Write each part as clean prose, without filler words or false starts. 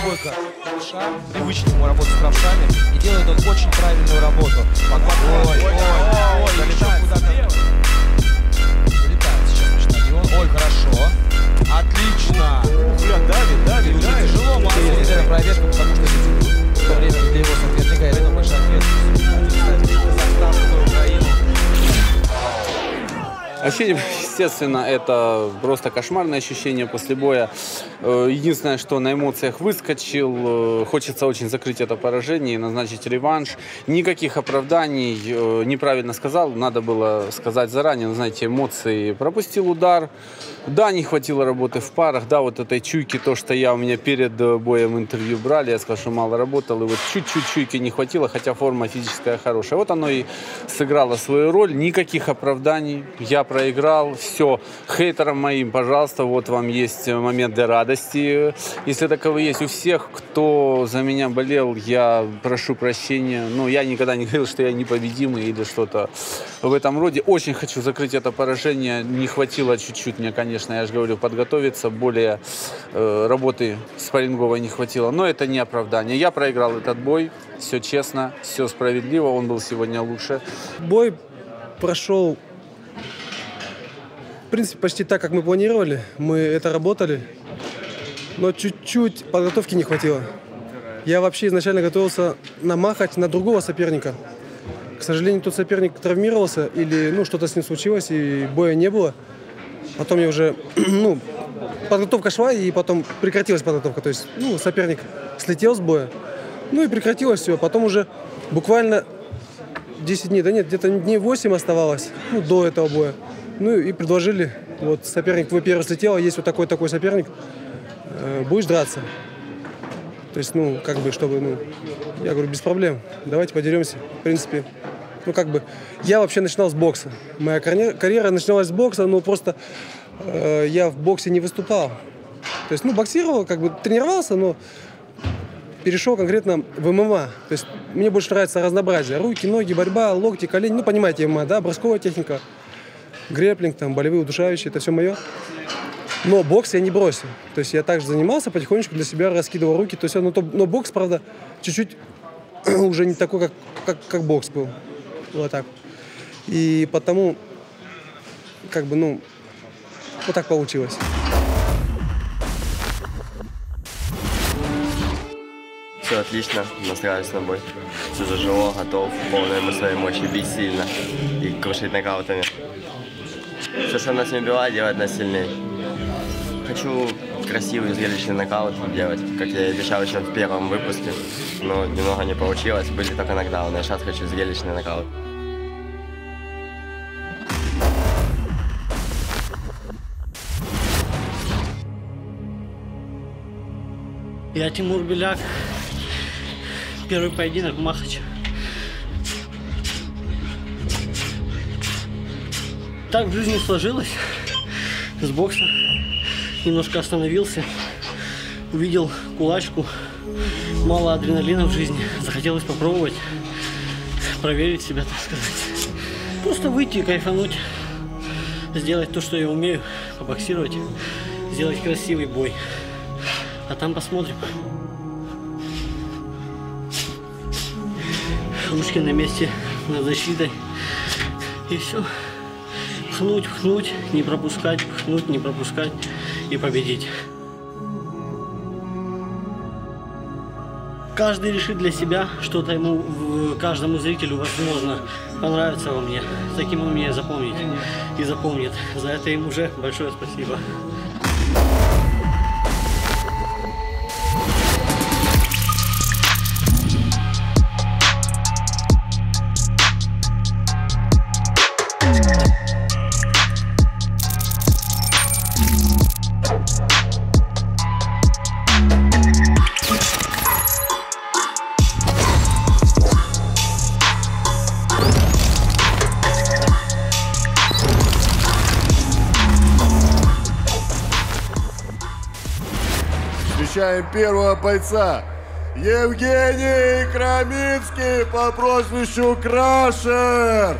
Бойко правша, привычно ему работать с правшами, и делает он очень правильную работу. Залетает куда-то. Залетает сейчас на штаньон. Ой, хорошо. Отлично. Бля, давит. Тяжело, Маза проверка, потому что в то время для его соперника это большая ответственность. Казахстан, Украину. Ощущение, естественно, это просто кошмарное ощущение после боя. Единственное, что на эмоциях выскочил, хочется очень закрыть это поражение и назначить реванш. Никаких оправданий, неправильно сказал, надо было сказать заранее, но, знаете, эмоции. Пропустил удар, да, не хватило работы в парах, да, вот этой чуйки, то, что у меня перед боем интервью брали, я сказал, что мало работал, и вот чуть-чуть чуйки не хватило, хотя форма физическая хорошая. Вот оно и сыграло свою роль, никаких оправданий, я проиграл, все, хейтерам моим, пожалуйста, вот вам есть момент для радости, если таковые есть у всех, кто за меня болел, я прошу прощения, но я никогда не говорил, что я непобедимый или что-то в этом роде. Очень хочу закрыть это поражение, не хватило чуть-чуть мне, конечно, я же говорю, подготовиться, более работы спарринговой не хватило, но это не оправдание. Я проиграл этот бой, все честно, все справедливо, он был сегодня лучше. Бой прошел, в принципе, почти так, как мы планировали, мы это работали, но чуть-чуть подготовки не хватило. Я вообще изначально готовился намахать на другого соперника. К сожалению, тот соперник травмировался или что-то с ним случилось, и боя не было. Потом я уже, подготовка шла, и потом прекратилась подготовка. То есть, соперник слетел с боя, и прекратилось все. Потом уже буквально 10 дней, где-то дней 8 оставалось, до этого боя. И предложили, вот соперник твой первый слетел, а есть вот такой соперник, будешь драться. То есть, чтобы, я говорю, без проблем, давайте подеремся. В принципе, я вообще начинал с бокса. Моя карьера начиналась с бокса, но просто я в боксе не выступал. То есть, боксировал, тренировался, но перешел конкретно в ММА. То есть, мне больше нравится разнообразие. Руки, ноги, борьба, локти, колени. Понимаете, ММА, да, бросковая техника, грэпплинг, болевые удушающие, это все мое. Но бокс я не бросил. То есть, я также занимался, потихонечку для себя раскидывал руки. То есть, но бокс, правда, чуть-чуть уже не такой, как бокс был. Вот так. И потому, вот так получилось. Все отлично, настраиваюсь на бой. Все зажило, готов, полной своей мощи, бить сильно и крушить нокаутами. Все, что нас не убивает, делать нас сильнее. Хочу красивый, зрелищный нокаут делать, как я и обещал еще в первом выпуске, но немного не получилось, были только нокдауны, а сейчас хочу зрелищный нокаут. Я Тимур Беляк, первый поединок в Махаче. Так в жизни сложилось, с бокса немножко остановился, увидел кулачку, мало адреналина в жизни, захотелось попробовать, проверить себя, так сказать. Просто выйти и кайфануть, сделать то, что я умею, побоксировать, сделать красивый бой. А там посмотрим. Ручки на месте, над защитой. И все. Пхнуть, не пропускать, пхнуть, не пропускать и победить. Каждый решит для себя, что-то ему, каждому зрителю, возможно, понравится во мне. Таким он меня запомнит и запомнит. За это им уже большое спасибо. Встречаем первого бойца. Евгений Крамицкий по прозвищу Крашер.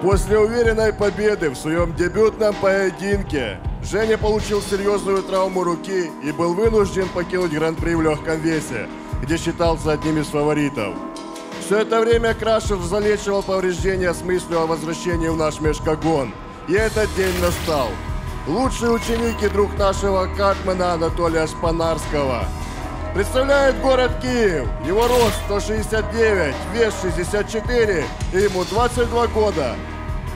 После уверенной победы в своем дебютном поединке Женя получил серьезную травму руки и был вынужден покинуть гран-при в легком весе, где считался одним из фаворитов. Все это время Крашер залечивал повреждения с мыслью о возвращении в наш мешкогон. И этот день настал. Лучший ученик и друг нашего катмена Анатолия Шпанарского представляет город Киев. Его рост 169, вес 64 и ему 22 года.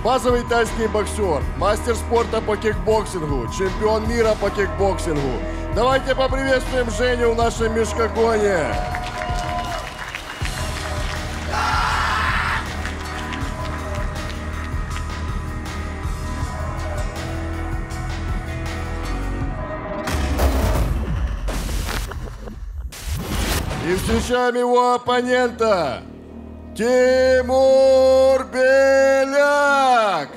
Базовый тайский боксер, мастер спорта по кикбоксингу, чемпион мира по кикбоксингу. Давайте поприветствуем Женю в нашем мешкогоне. И встречаем его оппонента, Тимур Беляк.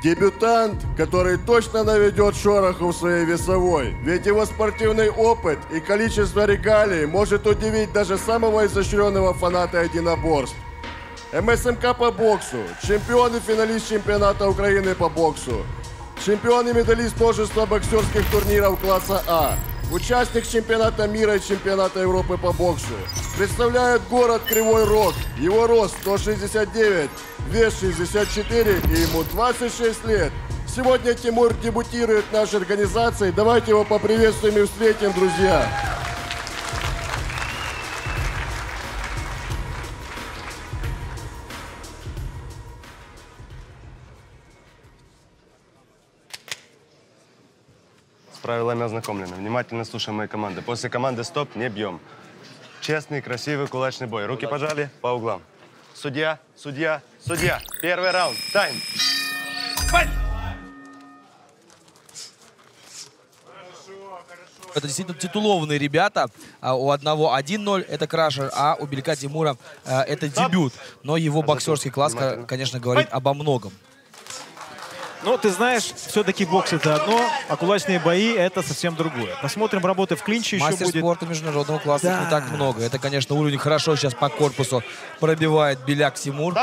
Дебютант, который точно наведет шороху в своей весовой, ведь его спортивный опыт и количество регалий может удивить даже самого изощренного фаната единоборств. МСМК по боксу, чемпион и финалист чемпионата Украины по боксу, чемпион и медалист множества боксерских турниров класса А, участник чемпионата мира и чемпионата Европы по боксу. Представляет город Кривой Рог. Его рост 169, вес 64 и ему 26 лет. Сегодня Тимур дебютирует в нашей организации. Давайте его поприветствуем и встретим, друзья. С правилами ознакомлены. Внимательно слушаем мои команды. После команды «Стоп» не бьем. Честный, красивый, кулачный бой. Руки пожали по углам. Судья, судья, судья. Первый раунд. Тайм. Файт! Это действительно титулованные ребята. У одного 1-0 это Крашер, а у Беляка Тимура это дебют. Но его боксерский класс, конечно, говорит обо многом. Ну, ты знаешь, все-таки бокс это одно, а кулачные бои это совсем другое. Посмотрим, работы в клинче еще будет. Мастер спорта международного класса не так много. Это, конечно, уровень хорошо сейчас по корпусу пробивает Беляк Тимур.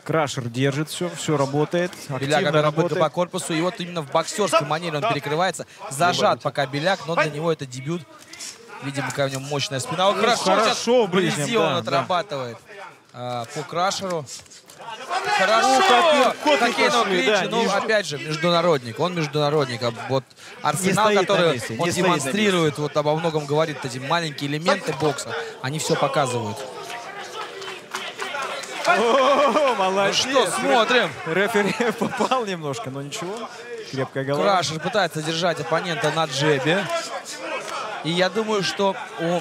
Крашер держит все работает. Беляк работает по корпусу, и вот именно в боксерской манере он перекрывается. Зажат пока Беляк, но для него это дебют. Видимо, какая у него мощная спина. Он хорошо вблизи он отрабатывает по Крашеру. Хорошо! Хоккейного клинча, но опять же, международник. Он международник. А вот арсенал, который он демонстрирует, вот обо многом говорит, эти маленькие элементы бокса, они все показывают. О, молодец! Ну что, смотрим. Рефери попал немножко, но ничего. Крепкая голова. Крашер пытается держать оппонента на джебе. И я думаю, что у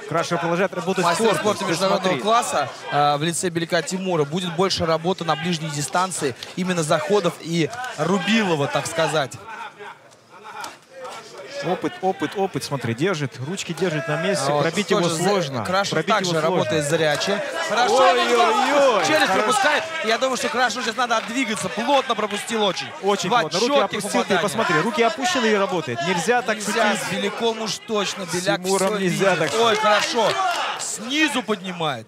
Крашер продолжает работать мастера спорта международного класса в лице Беляка Тимура будет больше работы на ближней дистанции, именно заходов и Рубилова, так сказать. Опыт, смотри, держит, ручки держит на месте, вот, пробить его сложно. Крашер также работает зряче. Хорошо, челюсть пропускает. Я думаю, что Крашеру сейчас надо отдвигаться, плотно пропустил очень. Очень плотно, руки опустил, посмотри, руки опущены и работает. Нельзя так шутить. С Беляком уж точно, Беляк Тимуром нельзя так. Ой, хорошо, снизу поднимает.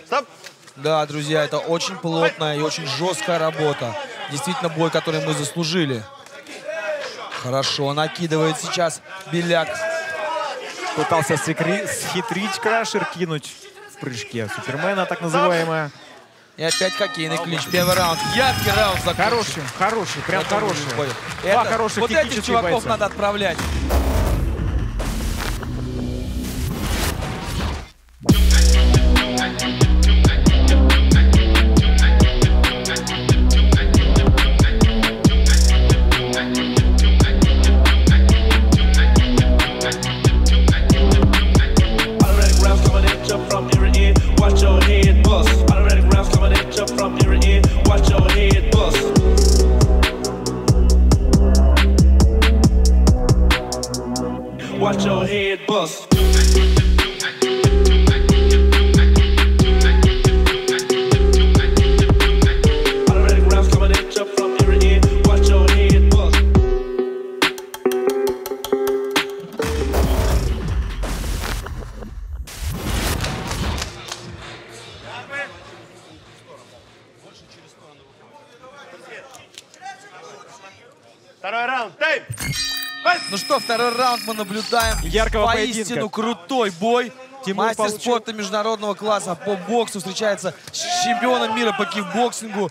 Стоп! Да, друзья, это очень плотная и очень жесткая работа. Действительно бой, который мы заслужили. Хорошо накидывает сейчас Беляк. Пытался схитрить Крашер, кинуть в прыжке Супермена, так называемая. И опять хоккейный клинч. Первый раунд. Яркий раунд закончен. Хороший, прям хороший. Два хороших вот этих чуваков надо отправлять. Watch your head bust. Automatic rounds coming at you from every end. Watch your head bust. Второй раунд, тайм! Ну что, второй раунд мы наблюдаем. Яркого поистину поединка. Крутой бой. Тимур Мастер получил... спорта международного класса по боксу встречается с чемпионом мира по кикбоксингу.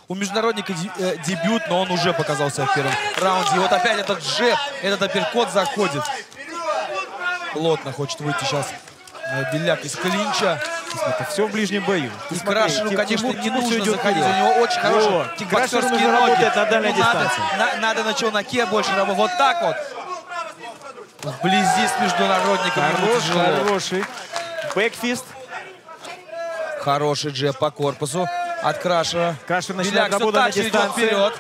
У международника дебют, но он уже показался в первом раунде. И вот опять этот джеб, этот апперкот заходит. Плотно хочет выйти сейчас Беляк из клинча. Это все в ближнем бою. И Крашеру, конечно, не нужно заходить. Вперед. У него очень хорошие кикбоксерские ноги. Работать на дальней дистанции. Надо на челноке больше работать. Вот так вот. Вблизи с международником. Хороший. Бэкфист. Хороший джеб по корпусу от Крашера. Крашер начинает работать на дистанции. Вперед.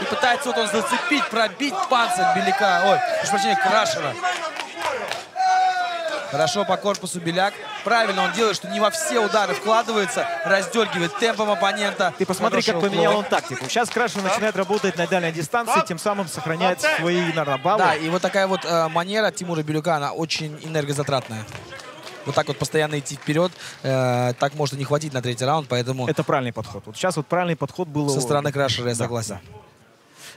И пытается вот он зацепить, пробить панцирь Беляка. Ой, прошу прощения, Крашера. Хорошо по корпусу Беляк. Правильно он делает, что не во все удары вкладывается, раздергивает темпом оппонента. Ты посмотри, как поменял он тактику. Сейчас Крашер начинает работать на дальней дистанции, тем самым сохраняет свои, наверное, баллы. Да, и вот такая вот манера Тимура Беляка, она очень энергозатратная. Вот так вот постоянно идти вперед, так может не хватить на третий раунд, поэтому... Это правильный подход. Вот сейчас вот правильный подход был... Со стороны Крашера, я согласен.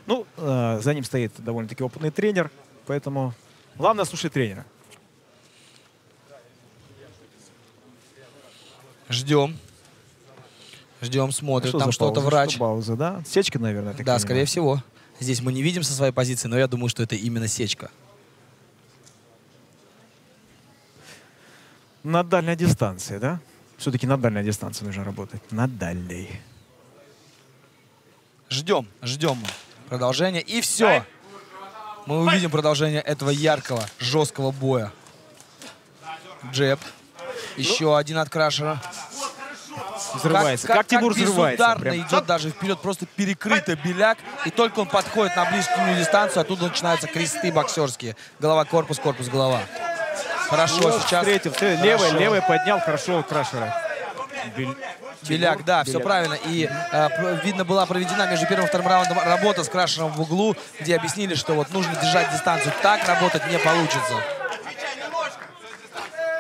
Да. Ну, за ним стоит довольно-таки опытный тренер, поэтому главное слушать тренера. Ждем. Ждем, смотрим. Что там что-то врач. Пауза, да? Сечка, наверное. Да, скорее всего. Здесь мы не видим со своей позиции, но я думаю, что это именно сечка. На дальней дистанции, да? Все-таки на дальней дистанции нужно работать. На дальней. Ждем, ждем продолжения. И все. Мы увидим продолжение этого яркого, жесткого боя. Джеб. Еще один от Крашера. Взрывается. Как Тимур взрывается. Безударно идет даже вперед, просто перекрыто Беляк. И только он подходит на ближнюю дистанцию, оттуда начинаются кресты боксерские. Голова, корпус, корпус, голова. Хорошо, сейчас. Левый поднял хорошо Крашера. Беляк, да, все правильно. И видно, была проведена между первым и вторым раундом работа с Крашером в углу, где объяснили, что вот нужно держать дистанцию. Так работать не получится.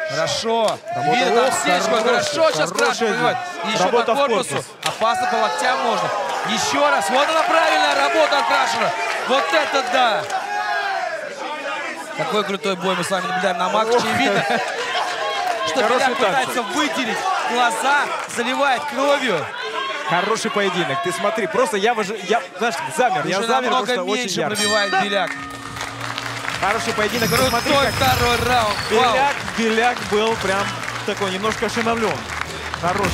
Хорошо. Видно, хорошо сейчас Крашер пробивает. И еще по корпусу. Опасно по локтям можно. Еще раз. Вот она правильная работа от Крашера. Вот это да. Какой крутой бой мы с вами наблюдаем на Макче. И видно, что Беляк пытается выделить глаза, заливает кровью. Хороший поединок. Ты смотри, просто я знаешь, замер. Я замер, намного меньше пробивает Беляк. Хороший поединок. Крутой второй раунд. Беляк был прям такой немножко ошеломлен. Хороший.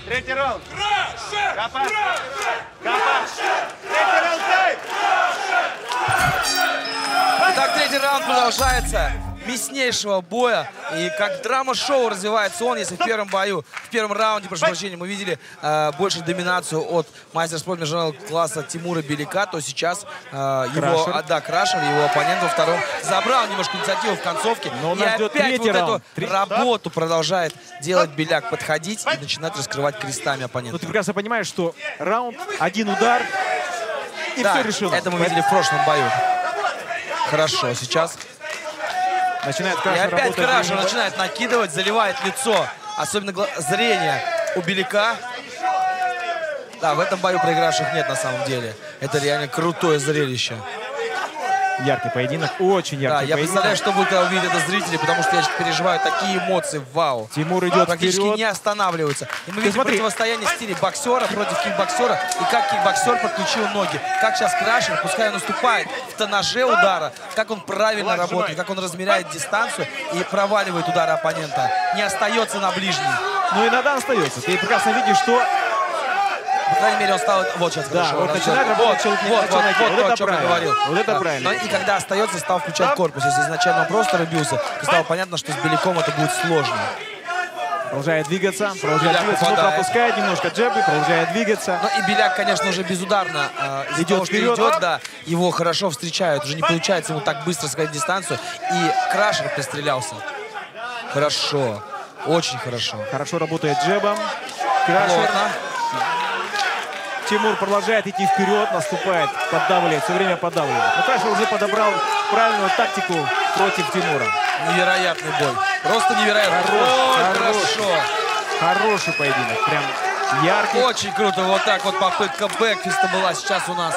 Третий раунд. Капа. Капа. Третий раунд. Итак, третий раунд. раунд продолжается. Мяснейшего боя. И как драма-шоу развивается он, если в первом бою, в первом раунде, прошу прощения, мы видели больше доминацию от мастера спорта международного класса Тимура Беляка, то сейчас Крашер, его оппонент во втором, забрал немножко инициативу в концовке. Но и опять вот эту работу продолжает делать Беляк, подходить и начинать раскрывать крестами оппонента. Ну ты прекрасно понимаешь, что раунд, один удар, и да, все решилось. Это мы видели в прошлом бою. Хорошо, сейчас... Начинает и опять Крашер начинает накидывать, заливает лицо. Особенно зрение у Беляка. Да, в этом бою проигравших нет на самом деле. Это реально крутое зрелище. Яркий поединок, очень яркий поединок. Я представляю, что будет, когда увидят это зрители, потому что я сейчас переживаю такие эмоции, вау. Тимур идет практически вперед. Не останавливается. И мы видим противостояние в стиле боксера против кикбоксера, и как кикбоксер подключил ноги. Как сейчас Крашер, пускай он уступает в тонаже удара, как он правильно работает, как он размеряет дистанцию и проваливает удары оппонента. Не остается на ближней. Ну иногда остается. Ты прекрасно видишь, что... По крайней мере, он стал... Вот сейчас да, хорошо. Вот начинает работать вот то, о чем я говорил. Вот это правильно. Но и когда остается, стал включать корпус. Если изначально он просто рубился, то стало понятно, что с Беляком это будет сложно. Продолжает двигаться, ну, пропускает немножко джебы, продолжает двигаться. Ну и Беляк, конечно, уже безударно идет вперед. Да, его хорошо встречают. Уже не получается ему так быстро сходить дистанцию. И Крашер пристрелялся. Хорошо. Очень хорошо. Хорошо работает джебом. Крашер. Тимур продолжает идти вперед, наступает, поддавливает, все время поддавливает. Но Крашер уже подобрал правильную тактику против Тимура. Невероятный бой. Просто невероятно. Хорошо. Хороший поединок. Прям яркий. Очень круто. Вот так вот попытка бэкфиста была сейчас у нас.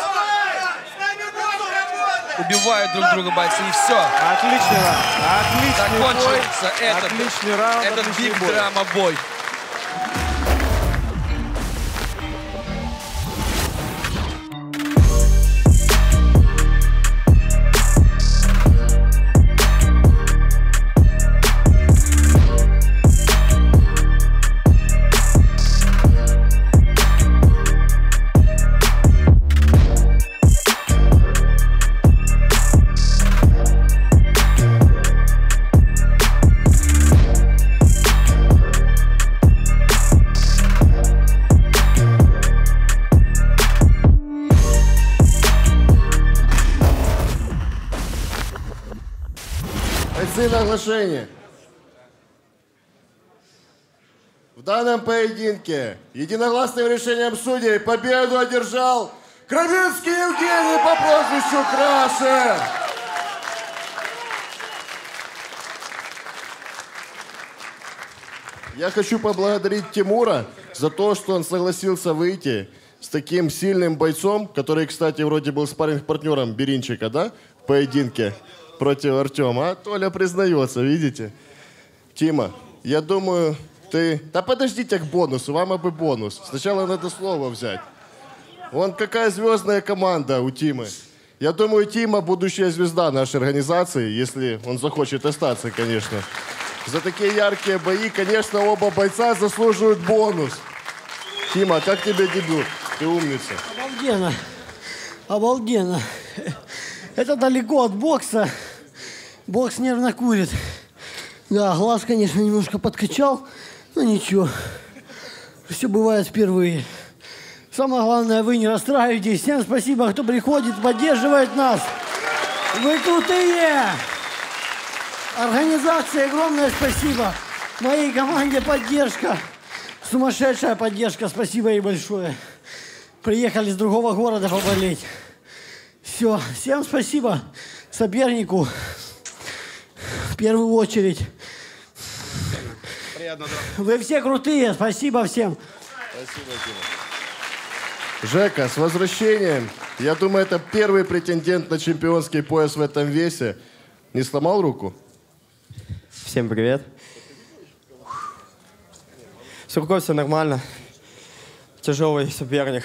Убивают друг друга бойцы, и все. Отличный раунд. Отличный закончился бой. Этот, отличный раунд. Этот биг драма бой. Оглашение. В данном поединке единогласным решением судей победу одержал Кравинский Евгений по прозвищу Крашер. Я хочу поблагодарить Тимура за то, что он согласился выйти с таким сильным бойцом, который, кстати, вроде был спарринг-партнером Беринчика, да, в поединке против Артема. А Толя признается, видите? Тима, я думаю, ты... Да подождите к бонусу, вам бы бонус. Сначала надо слово взять. Вон какая звездная команда у Тимы. Я думаю, Тима будущая звезда нашей организации, если он захочет остаться, конечно. За такие яркие бои, конечно, оба бойца заслуживают бонус. Тима, как тебе дебют? Ты умница. Обалденно. Обалденно. Это далеко от бокса. Бокс нервно курит. Да, глаз, конечно, немножко подкачал, но ничего. Все бывает впервые. Самое главное, вы не расстраивайтесь. Всем спасибо, кто приходит, поддерживает нас. Вы крутые! Организации огромное спасибо. Моей команде поддержка. Сумасшедшая поддержка. Спасибо ей большое. Приехали с другого города поболеть. Все, всем спасибо сопернику в первую очередь. Приятно, да. Вы все крутые, спасибо всем. Спасибо, Тима. Жека, с возвращением. Я думаю, это первый претендент на чемпионский пояс в этом весе. Не сломал руку? Всем привет. С рукой все нормально. Тяжелый соперник.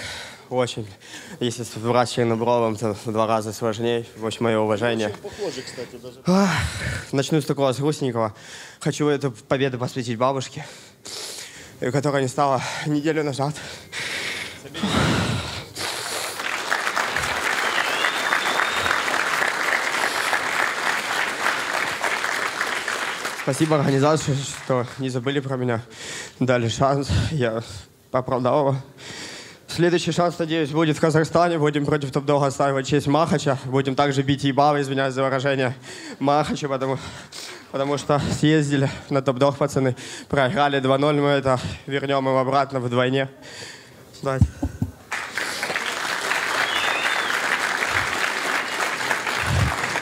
Очень. Если брать с Чернобровым, то в 2 раза сложнее. В общем, мое уважение. Очень похоже, кстати, даже. Начну с такого, с грустненького. Хочу эту победу посвятить бабушке, которая не стала неделю назад. Спасибо организации, что не забыли про меня. Дали шанс, я оправдал его. Следующий шанс, надеюсь, будет в Казахстане. Будем против топ-дог отстаивать честь Махача. Будем также бить ебало, извиняюсь за выражение, Махача, потому что съездили на топ-дог, пацаны. Проиграли 2-0, мы это вернем им обратно вдвойне. Давайте.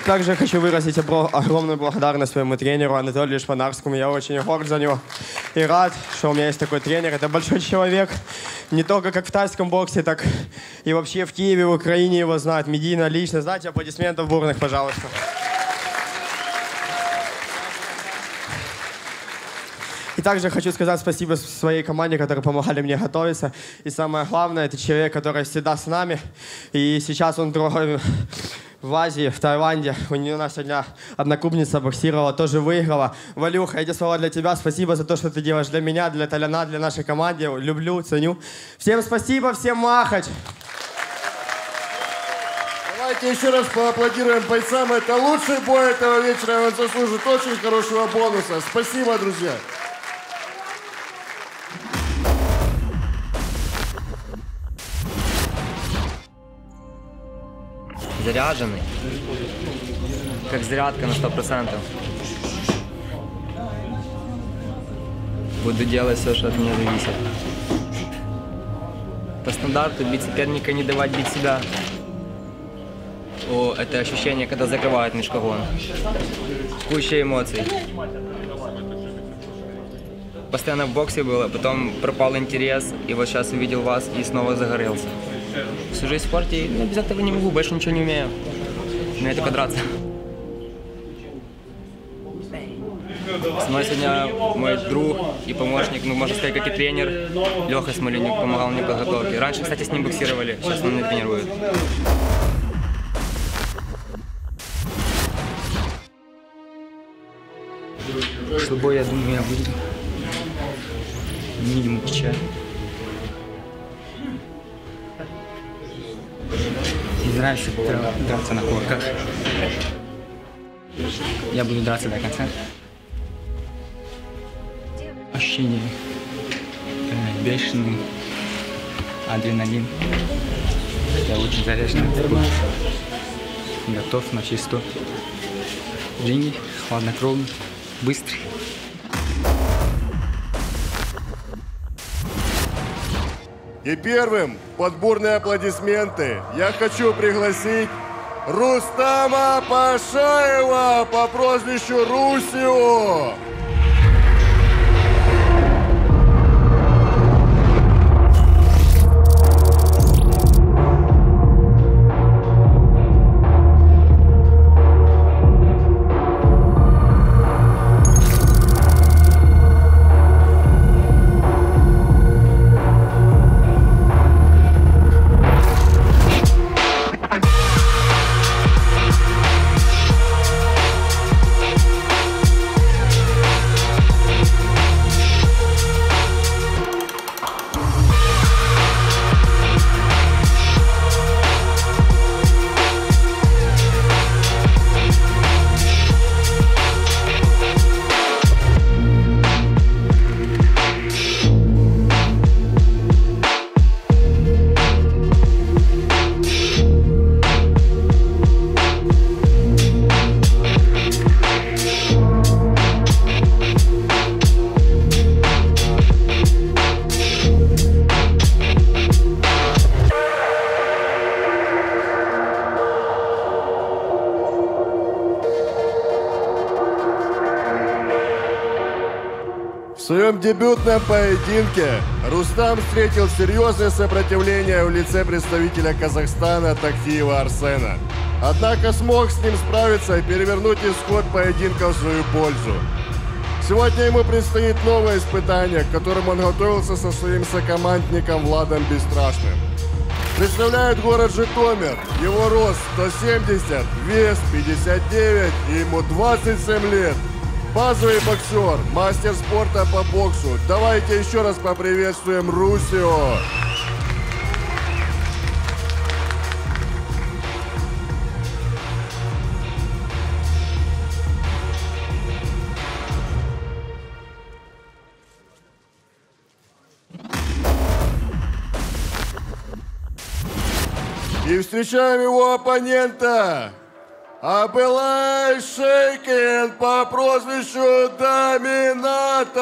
Также хочу выразить огромную благодарность своему тренеру Анатолию Шпанарскому. Я очень горд за него и рад, что у меня есть такой тренер. Это большой человек. Не только как в тайском боксе, так и вообще в Киеве, в Украине его знают. Медийно, лично. Знаете, аплодисментов бурных, пожалуйста. И также хочу сказать спасибо своей команде, которые помогали мне готовиться. И самое главное, это человек, который всегда с нами. И сейчас он в Азии, в Таиланде. У нас сегодня одноклубница боксировала, тоже выиграла. Валюха, эти слова для тебя. Спасибо за то, что ты делаешь для меня, для Толяна, для нашей команды. Люблю, ценю. Всем спасибо, всем Махач! Давайте еще раз поаплодируем бойцам. Это лучший бой этого вечера. Он заслужит очень хорошего бонуса. Спасибо, друзья. Заряженный, как зарядка на 100%. Буду делать все, что от меня зависит. По стандарту бить соперника, не давать бить себя. Это ощущение, когда закрывают мешкогон. Куча эмоций. Постоянно в боксе было, потом пропал интерес, и вот сейчас увидел вас и снова загорелся. Всю жизнь в спорте, но без этого не могу, больше ничего не умею. Умею только драться. Со мной сегодня мой друг и помощник, можно сказать, как и тренер, Леха Смоленюк, помогал мне в подготовке. Раньше, кстати, с ним боксировали, сейчас он меня тренирует. Прошлый бой, я думаю, я выиграл. Минимум чая. Не нравится драться на кулаках. Я буду драться до конца. Ощущения бешеные, адреналин. Я очень заряжен. Готов на все 100. Деньги, хладнокровный, быстрый. И первым под бурные аплодисменты я хочу пригласить Рустама Пашаева по прозвищу Русио. В своем дебютном поединке Рустам встретил серьезное сопротивление в лице представителя Казахстана Такфиева Арсена. Однако смог с ним справиться и перевернуть исход поединка в свою пользу. Сегодня ему предстоит новое испытание, к которому он готовился со своим сокомандником Владом Бесстрашным. Представляет город Житомир. Его рост 170, вес 59 и ему 27 лет. Базовый боксер, мастер спорта по боксу. Давайте еще раз поприветствуем Русио. И встречаем его оппонента. Абылай Шейкин по прозвищу Доминатор.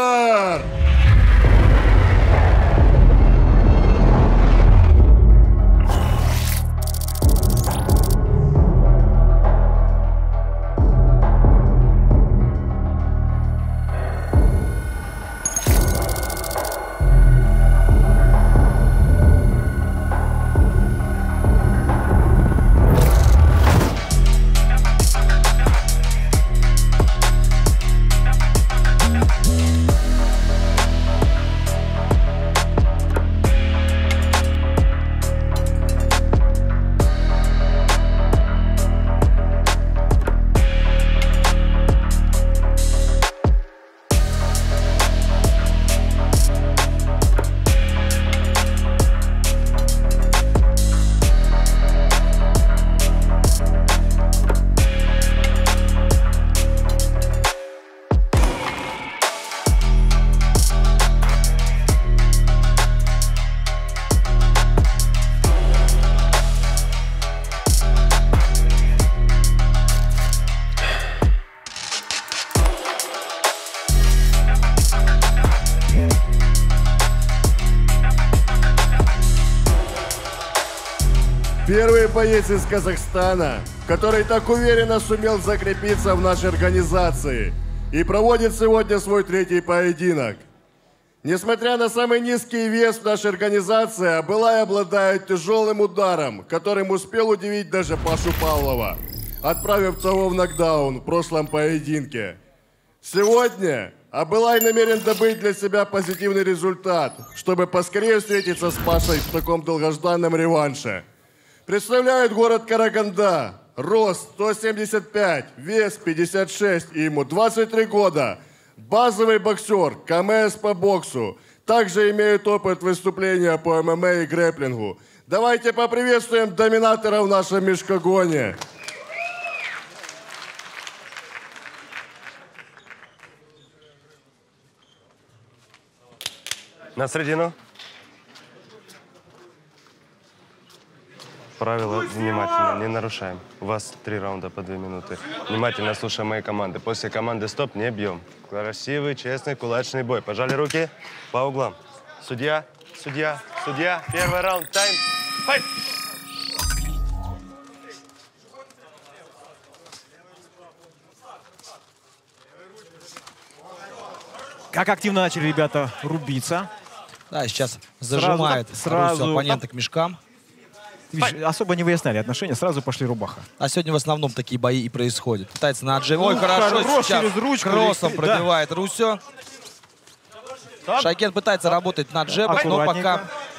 Первый боец из Казахстана, который так уверенно сумел закрепиться в нашей организации и проводит сегодня свой третий поединок. Несмотря на самый низкий вес в нашей организации, Абылай обладает тяжелым ударом, которым успел удивить даже Пашу Павлова, отправив того в нокдаун в прошлом поединке. Сегодня Абылай намерен добыть для себя позитивный результат, чтобы поскорее встретиться с Пашей в таком долгожданном реванше. Представляет город Караганда. Рост 175, вес 56, и ему 23 года. Базовый боксер, КМС по боксу. Также имеет опыт выступления по ММА и грэпплингу. Давайте поприветствуем Доминатора в нашем мешкогоне. На середину. Правила внимательно, не нарушаем. У вас 3 раунда по 2 минуты. Внимательно слушаем мои команды. После команды стоп не бьем. Красивый, честный, кулачный бой. Пожали руки по углам. Судья, судья, судья. Первый раунд, тайм. Файт! Как активно начали ребята рубиться. Да, сейчас зажимает сразу оппонента к мешкам. Видишь, особо не выясняли отношения, сразу пошли рубаха. А сегодня в основном такие бои и происходят. Пытается на отжим. Ой, хорошо, сейчас через ручку кроссом пробивает Русю. Шайкен пытается работать на джебах, но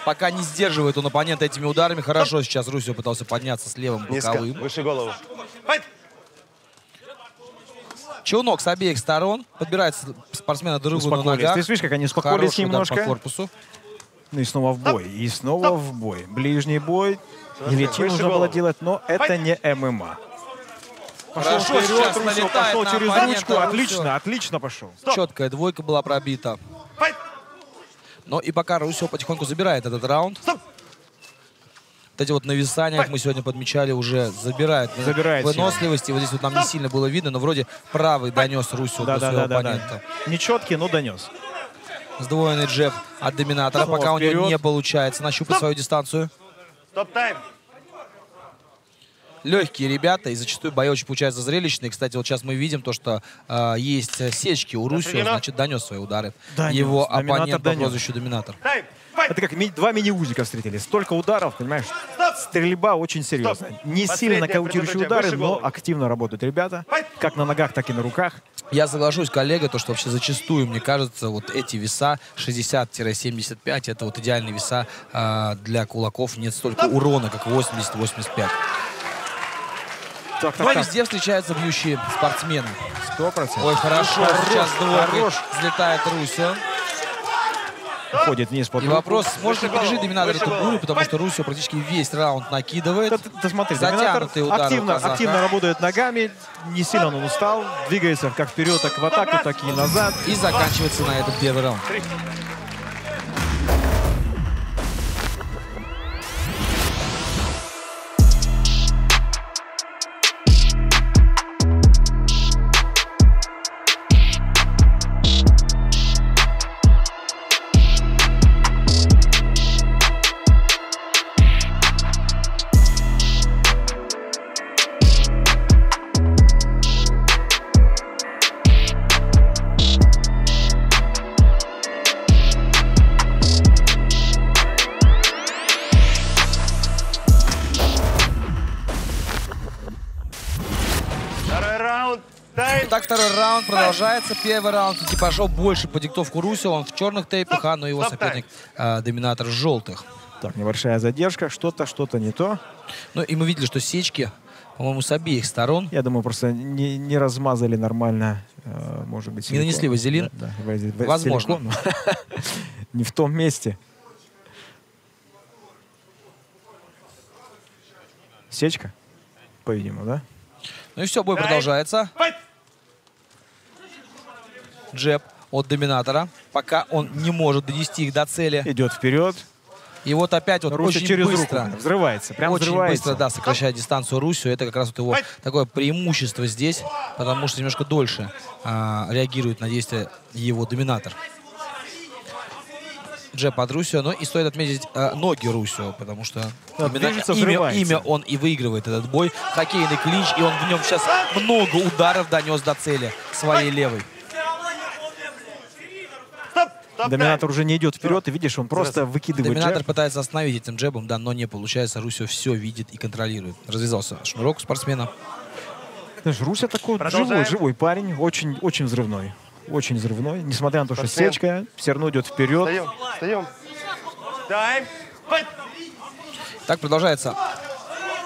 пока не сдерживает он оппонента этими ударами. Хорошо сейчас Русю пытался подняться с левым боковым. Выше голову. Челнок с обеих сторон. Подбирается спортсмена другу на ногах. Ты видишь, как они успокоились немножко. По корпусу. Ну и снова в бой. И снова в бой. Ближний бой. Гильотин нужно было делать, но это не ММА. Пошел вперед, Русю, пошел через ручку. Отлично, отлично пошел. Четкая двойка была пробита. Но и пока Русю потихоньку забирает этот раунд. Вот эти вот нависания, как мы сегодня подмечали, уже забирает выносливость. И вот здесь вот нам не сильно было видно, но вроде правый донес Русю до своего оппонента. Нечеткий, но донес. Сдвоенный джеб от Доминатора, снова пока вперед. у него не получается нащупать свою дистанцию. Стоп-тайм. Легкие ребята, и зачастую бои очень получаются зрелищные. Кстати, вот сейчас мы видим то, что есть сечки у Русю, значит, донес свои удары. Его оппонент по прозвищу Доминатор. Это как два мини-узика встретились. Столько ударов, понимаешь? Стрельба очень серьезная. Не сильно нокаутирующие удары, но активно работают ребята. Как на ногах, так и на руках. Я соглашусь, коллега, то, что вообще зачастую, мне кажется, вот эти веса 60-75, это вот идеальные веса для кулаков. Нет столько урона, как 80-85. Но везде встречаются бьющие спортсмены. 100%. Ой, хорошо. Сейчас двойкой взлетает Русю. Уходит вниз под И вопрос, сможет ли пережить Доминатор эту бурю, потому что Русю практически весь раунд накидывает. Ты смотри, затянутые удары активно работает ногами, не сильно он устал, двигается как вперед, так в атаку, так и назад. И заканчивается на этом первый раунд. второй раунд продолжается. Первый раунд таки пошел больше по диктовку Русио. Он в черных тейпах, но его соперник Доминатор в желтых. Так, небольшая задержка. Что-то не то. Ну и мы видели, что сечки, по-моему, с обеих сторон. Я думаю, просто не размазали нормально, может быть, силикон. Не нанесли вазелин? Да, возможно. Силикон, не в том месте. Сечка, по-видимому, да? Ну и все, бой продолжается. Джеб от Доминатора. Пока он не может донести их до цели. Идет вперед. И вот опять вот Русио очень через быстро. руку взрывается. Прям очень взрывается. быстро, да, сокращает дистанцию Русио. Это как раз вот его такое преимущество здесь, потому что немножко дольше реагирует на действия его Доминатор. Джеб от Русио. Ну и стоит отметить ноги Русио, потому что имя он и выигрывает этот бой. Хоккейный клинч, и он в нем сейчас много ударов донес до цели своей левой. Доминатор уже не идет вперед, и видишь, он просто выкидывает Доминатор джеб. пытается остановить этим джебом, да, но не получается. Русио все видит и контролирует. Развязался шнурок у спортсмена. Знаешь, Русио такой живой парень, очень взрывной. Очень взрывной. Несмотря на то, что сечка, все равно идет вперед. Встаем. Так продолжается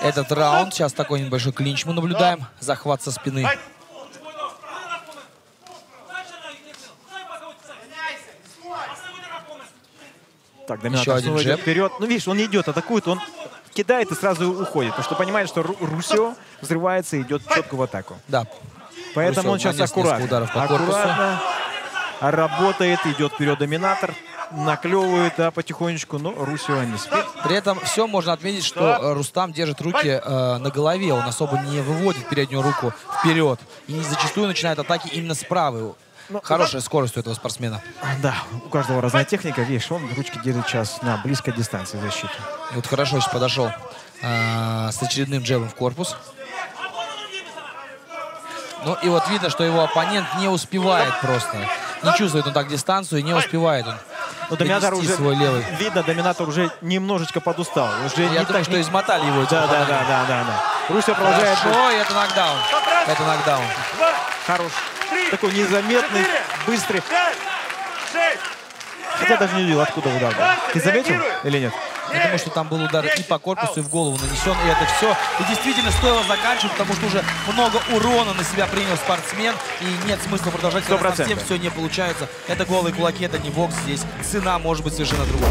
этот раунд. Сейчас такой небольшой клинч мы наблюдаем. Захват со спины. Так, Доминатор снова идет вперед. Ну, видишь, он не идет, атакует, он кидает и сразу уходит. Потому что понимает, что Русио взрывается и идет четко в атаку. Да. Поэтому Русио он сейчас аккуратно работает, идет вперед Доминатор, наклевывает, да, потихонечку, но Русио не спит. При этом все можно отметить, что Рустам держит руки на голове. Он особо не выводит переднюю руку вперед. И зачастую начинает атаки именно с правой. Хорошая скорость у этого спортсмена. Да, у каждого разная техника. Видишь, он ручки держит сейчас на близкой дистанции защиты. Вот хорошо сейчас подошел с очередным джебом в корпус. Ну и вот видно, что его оппонент не успевает просто. Не чувствует он так дистанцию и не успевает он. Но Доминатор уже, свой левый. видно, Доминатор уже немножечко подустал. Уже Я думаю, что измотали его. Да. Русио продолжает. Хорошо, и это нокдаун. Это нокдаун. Хорош. Такой незаметный, быстрый. Хотя даже не видел, откуда удар был. Ты заметил или нет? Я думаю, что там был удар и по корпусу, и в голову нанесен, и это все. И действительно стоило заканчивать, потому что уже много урона на себя принял спортсмен, и нет смысла продолжать, когда совсем все не получается. Это голые кулаки, это не бокс здесь. Цена может быть совершенно другой.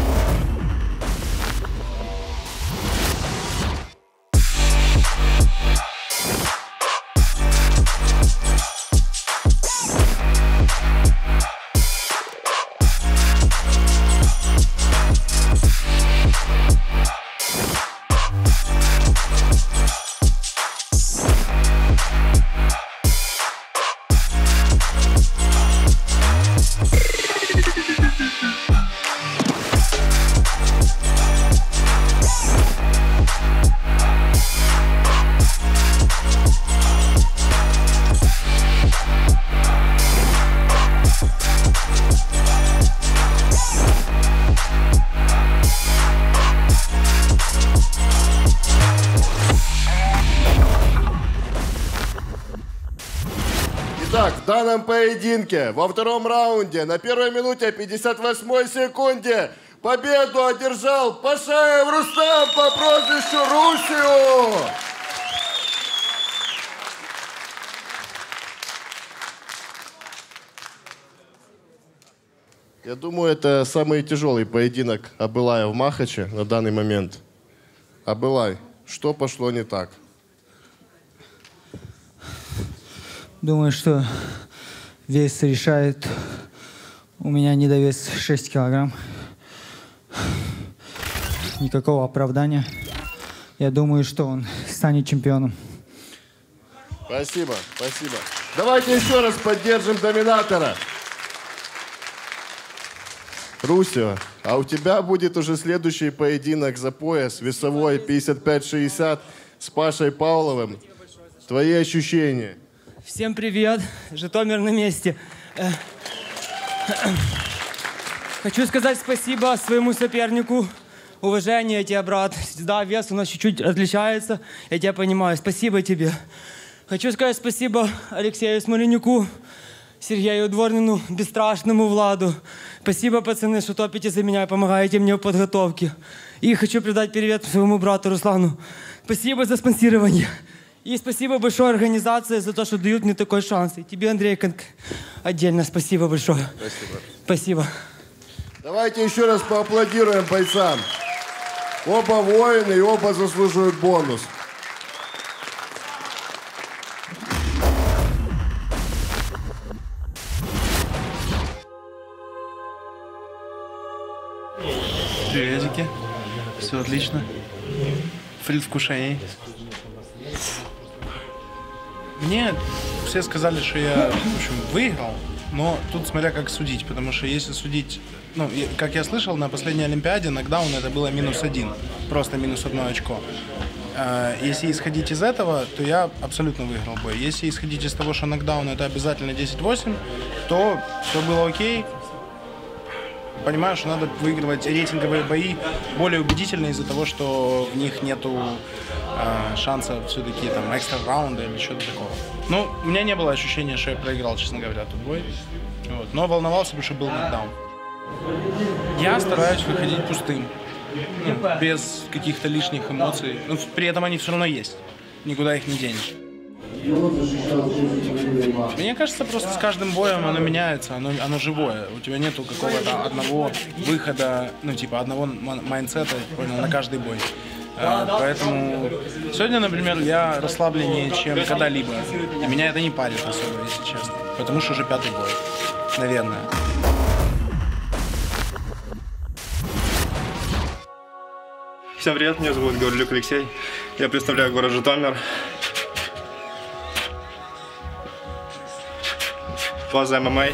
Итак, в данном поединке во втором раунде на первой минуте 58 секунде победу одержал Пашаев Рустам по прозвищу Русио. Я думаю, это самый тяжелый поединок Абылая в Махаче на данный момент. Абылай, что пошло не так? Думаю, что вес решает. У меня недовес 6 килограмм. Никакого оправдания. Я думаю, что он станет чемпионом. Спасибо, спасибо. Давайте еще раз поддержим Доминатора. Русио, а у тебя будет уже следующий поединок за пояс, весовой 55-60 с Пашей Павловым. Твои ощущения? Всем привет, Житомир на месте. Хочу сказать спасибо своему сопернику. Уважение тебе, брат. Да, вес у нас чуть-чуть отличается. Я тебя понимаю. Спасибо тебе. Хочу сказать спасибо Алексею Смоленюку, Сергею Дворнину, Бесстрашному Владу. Спасибо, пацаны, что топите за меня и помогаете мне в подготовке. И хочу передать привет своему брату Руслану. Спасибо за спонсирование. И спасибо большое организации за то, что дают мне такой шанс. И тебе, Андрей, отдельно спасибо большое. Спасибо. Спасибо. Давайте еще раз поаплодируем бойцам. Оба воины и оба заслуживают бонус. Приветики. Все отлично. Предвкушение. Мне все сказали, что я, в общем, выиграл, но тут смотря как судить, потому что если судить, ну, как я слышал, на последней Олимпиаде нокдаун это было -1, просто -1 очко. Если исходить из этого, то я абсолютно выиграл бой. Если исходить из того, что нокдаун это обязательно 10-8, то все было окей. Понимаю, что надо выигрывать рейтинговые бои более убедительно из-за того, что в них нету шанса все-таки там экстра раунда или что-то такого. Ну, у меня не было ощущения, что я проиграл, честно говоря, тот бой. Вот. Но волновался, потому что был нокдаун. Я стараюсь выходить пустым, ну, без каких-то лишних эмоций. Но при этом они все равно есть. Никуда их не денешь. Мне кажется, просто с каждым боем оно меняется, оно живое. У тебя нету какого-то одного выхода, ну типа одного майндсета, понял, на каждый бой. Поэтому сегодня, например, я расслабленнее, чем когда-либо. И меня это не парит особо, если честно. Потому что уже 5-й бой, наверное. Всем привет, меня зовут Гаврилюк Алексей. Я представляю город Житомир. Фаза ММА.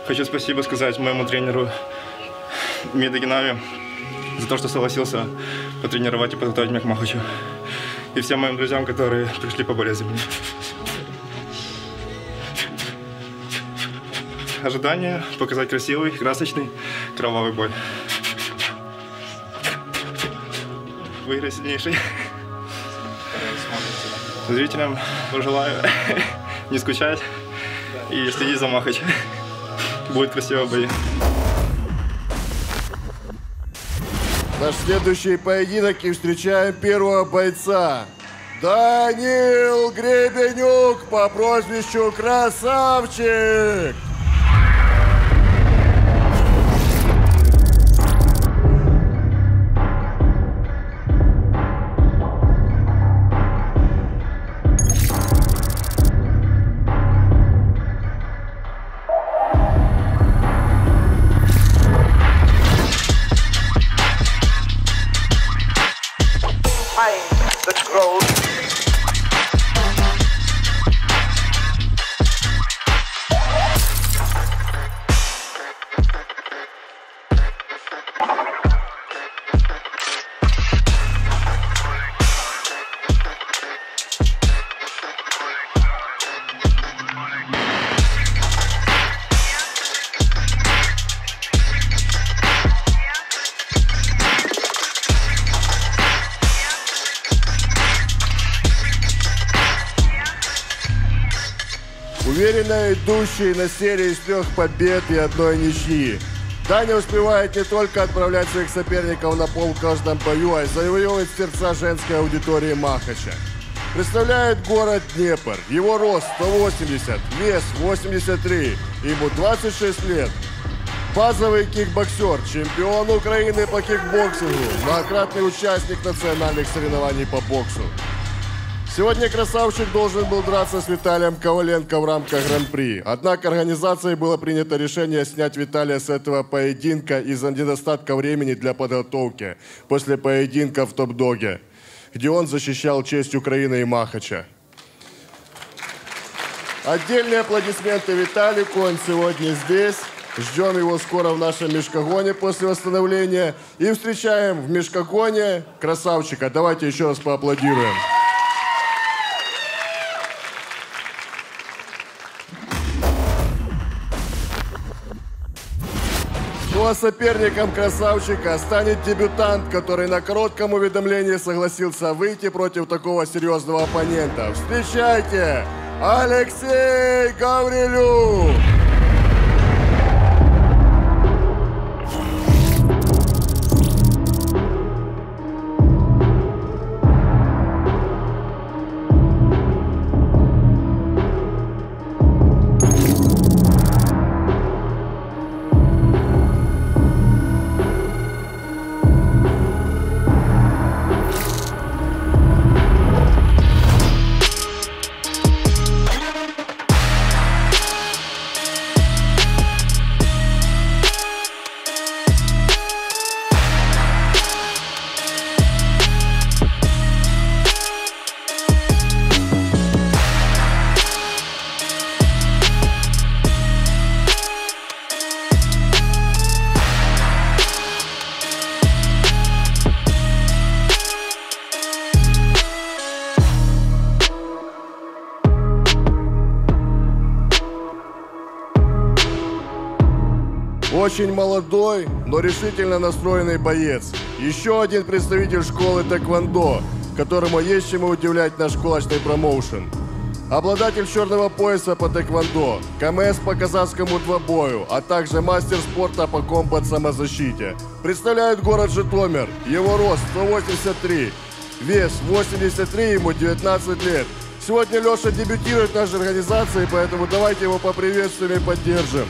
Хочу спасибо сказать моему тренеру Медогинами за то, что согласился потренировать и подготовить меня к Махачу. И всем моим друзьям, которые пришли поболеть за меня. Ожидание показать красивый, красочный, кровавый бой. Выиграть сильнейший. Зрителям пожелаю не скучать и следить за Махач. Будет красивый бой. Наш следующий поединок, и встречаем первого бойца. Данил Гребенюк по прозвищу Красавчик. Уверенно идущий на серии из 3 побед и 1 ничьи. Даня успевает не только отправлять своих соперников на пол в каждом бою, а и завоевывать сердца женской аудитории Махача. Представляет город Днепр. Его рост 180, вес 83, ему 26 лет. Базовый кикбоксер, чемпион Украины по кикбоксингу, многократный участник национальных соревнований по боксу. Сегодня Красавчик должен был драться с Виталием Коваленко в рамках Гран-при. Однако организацией было принято решение снять Виталия с этого поединка из-за недостатка времени для подготовки после поединка в Топ-Доге, где он защищал честь Украины и Махача. Отдельные аплодисменты Виталику, он сегодня здесь. Ждем его скоро в нашем мешкогоне после восстановления. И встречаем в мешкогоне Красавчика. Давайте еще раз поаплодируем. Ну а соперником красавчика станет дебютант, который на коротком уведомлении согласился выйти против такого серьезного оппонента. Встречайте, Алексей Гаврилюк! Очень молодой, но решительно настроенный боец. Еще один представитель школы тэквондо, которому есть чему удивлять наш кулачный промоушен. Обладатель черного пояса по тэквондо, КМС по казахскому двобою, а также мастер спорта по комбат-самозащите. Представляет город Житомир. Его рост 183, вес 83, ему 19 лет. Сегодня Леша дебютирует в нашей организации, поэтому давайте его поприветствуем и поддержим.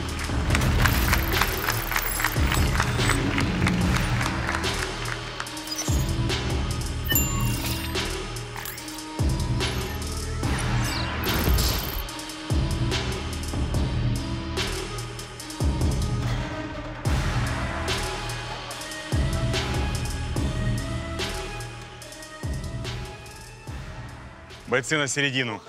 Бойцы на середину.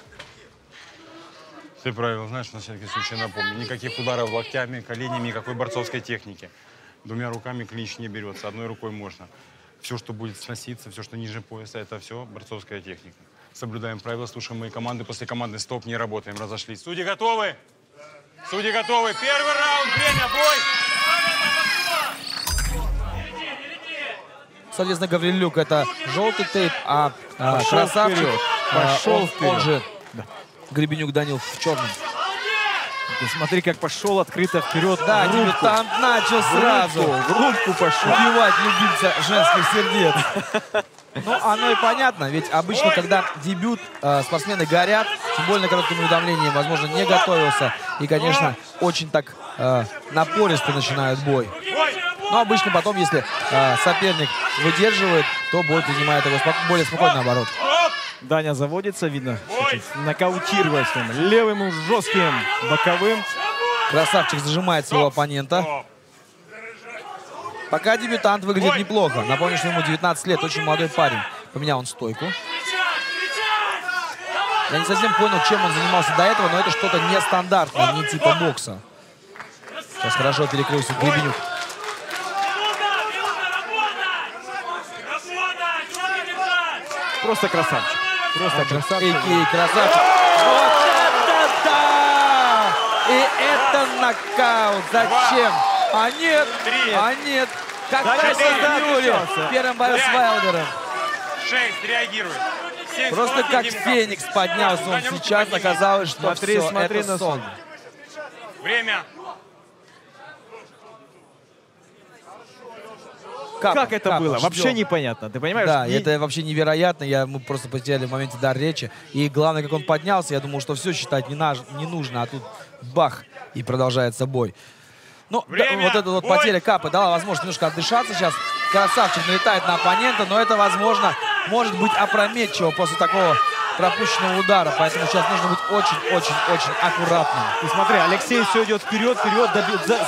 Все правила знаешь, на всякий случай напомню. Никаких ударов локтями, коленями, никакой борцовской техники. Двумя руками клинч не берется, одной рукой можно. Все, что будет сноситься, все, что ниже пояса, это все борцовская техника. Соблюдаем правила, слушаем мои команды. После команды стоп, не работаем, разошлись. Судьи готовы? Судьи готовы. Первый раунд, время, бой! Соответственно, Гаврилюк — это желтый тейп, а красавчик, он же Гребенюк Данил в черном. Ты смотри, как пошел открыто вперед. Да, дебютант начал сразу в рубку пошел. убивать любимца женских сердец. Ну, оно и понятно, ведь обычно, когда дебют, спортсмены горят, тем более на коротком уведомлении, возможно, не готовился. И, конечно, очень так напористо начинают бой. Но обычно потом, если соперник выдерживает, то бой принимает его более спокойно, наоборот. Даня заводится, видно, нокаутировать левым жестким боковым. Красавчик зажимает своего оппонента. Пока дебютант выглядит неплохо. Напомню, что ему 19 лет, очень молодой парень. Поменял он стойку. Я не совсем понял, чем он занимался до этого, но это что-то нестандартное, не типа бокса. Сейчас хорошо перекрылся Гребенюк. Просто красавчик. Просто красавчик. И красавчик. Вот это да! И это нокаут. Зачем? А нет, а нет. Как в первом бою с Вайлдером. 6, реагирует. 7, просто как Феникс поднялся он сейчас. Оказалось, что все, это сон. Время. Как это было? Вообще непонятно. Ты понимаешь? Да, это вообще невероятно. Мы просто потеряли в моменте дар речи. И главное, как он поднялся, я думал, что все считать не нужно. А тут бах, и продолжается бой. Ну, да, вот эта вот потеря капы дала возможность немножко отдышаться сейчас. Красавчик налетает на оппонента, но это, возможно, может быть опрометчиво после такого пропущенного удара. Поэтому сейчас нужно быть очень-очень-очень аккуратным. И смотри, Алексей все идет вперед,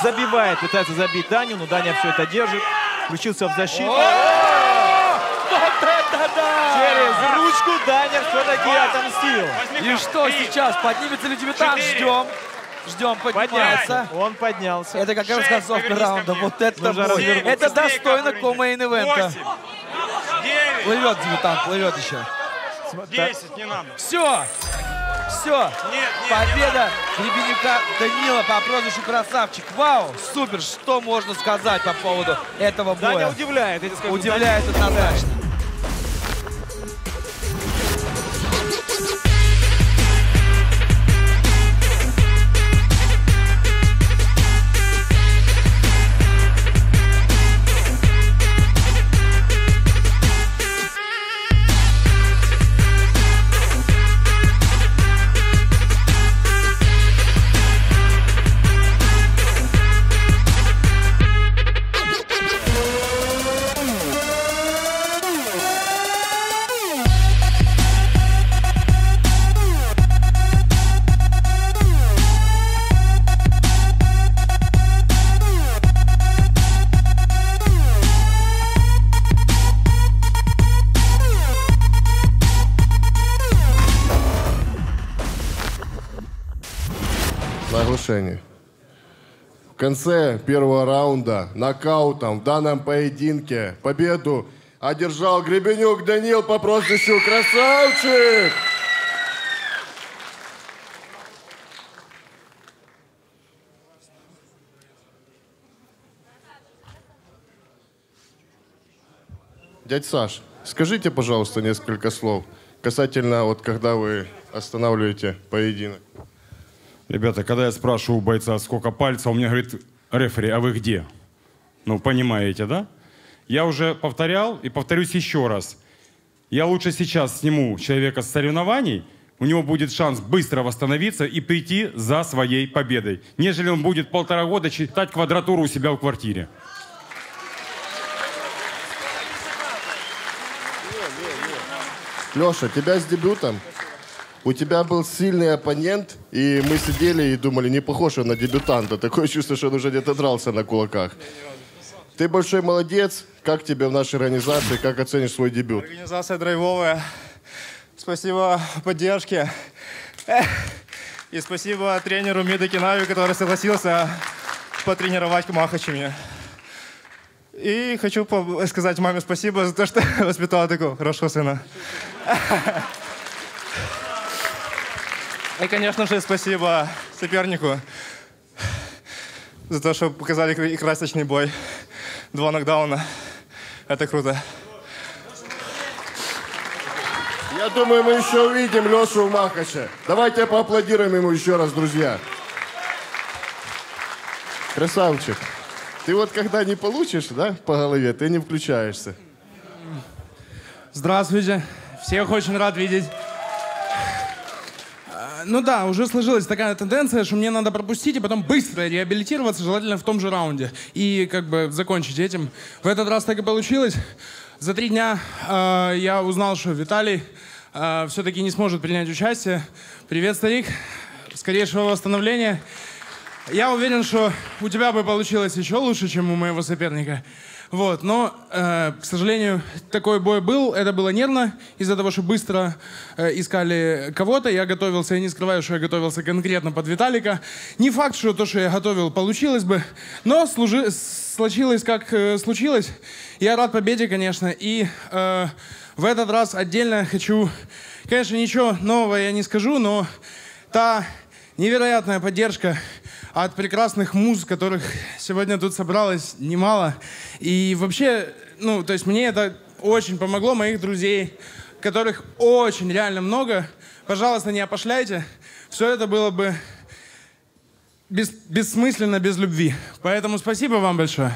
забивает, пытается забить Даню, но Даня все это держит. Включился в защиту. Вот это да! Через ручку Даня все-таки отомстил. И что сейчас? Поднимется ли дебютант? Ждем. Ждем, поднимается. Он поднялся. Это как раз концовка раунда. Вот это бой. Это достойно ко-мейн-ивента. Плывет дебютант, плывет еще. 10, не надо. Все. все. Победа Гребенюка Данила по прозвищу Красавчик. Вау, супер. Что можно сказать по поводу этого боя? Даня удивляет, я тебе скажу. Удивляет однозначно. Оглашение. В конце первого раунда нокаутом в данном поединке победу одержал Гребенюк Данил по прозвищу Красавчик. Дядь Саш, скажите, пожалуйста, несколько слов касательно, вот когда вы останавливаете поединок. Ребята, когда я спрашиваю у бойца, сколько пальцев, он мне говорит, рефери, а вы где? Ну, понимаете, да? Я уже повторял и повторюсь еще раз. Я лучше сейчас сниму человека с соревнований, у него будет шанс быстро восстановиться и прийти за своей победой, нежели он будет 1,5 года читать квадратуру у себя в квартире. Леша, тебя с дебютом. У тебя был сильный оппонент, и мы сидели и думали, не похож он на дебютанта. Такое чувство, что он уже где-то дрался на кулаках. Ты большой молодец. Как тебе в нашей организации? Как оценишь свой дебют? Организация драйвовая. Спасибо поддержке. И спасибо тренеру Медике Нави, который согласился потренировать Махачами. И хочу сказать маме спасибо за то, что воспитала такого хорошего сына. И, конечно же, спасибо сопернику за то, что показали красочный бой. 2 нокдауна. Это круто. Я думаю, мы еще увидим Лешу в Махаче. Давайте поаплодируем ему еще раз, друзья. Красавчик. Ты вот когда не получишь, да, по голове, ты не включаешься. Здравствуйте. Всех очень рад видеть. Ну да, уже сложилась такая тенденция, что мне надо пропустить и потом быстро реабилитироваться, желательно в том же раунде. И как бы закончить этим. В этот раз так и получилось. За 3 дня я узнал, что Виталий все-таки не сможет принять участие. Привет, старик. Скорейшего восстановления. Я уверен, что у тебя бы получилось еще лучше, чем у моего соперника. Вот, но, к сожалению, такой бой был. Это было нервно из-за того, что быстро искали кого-то. Я готовился, я не скрываю, что я готовился конкретно под Виталика. Не факт, что то, что я готовил, получилось бы, но случилось, как случилось. Я рад победе, конечно, и в этот раз отдельно хочу... Конечно, ничего нового я не скажу, но та невероятная поддержка от прекрасных муз, которых сегодня тут собралось немало. И вообще, ну, то есть мне это очень помогло, моих друзей, которых очень реально много. Пожалуйста, не опошляйте. Все это было бы бессмысленно без любви. Поэтому спасибо вам большое.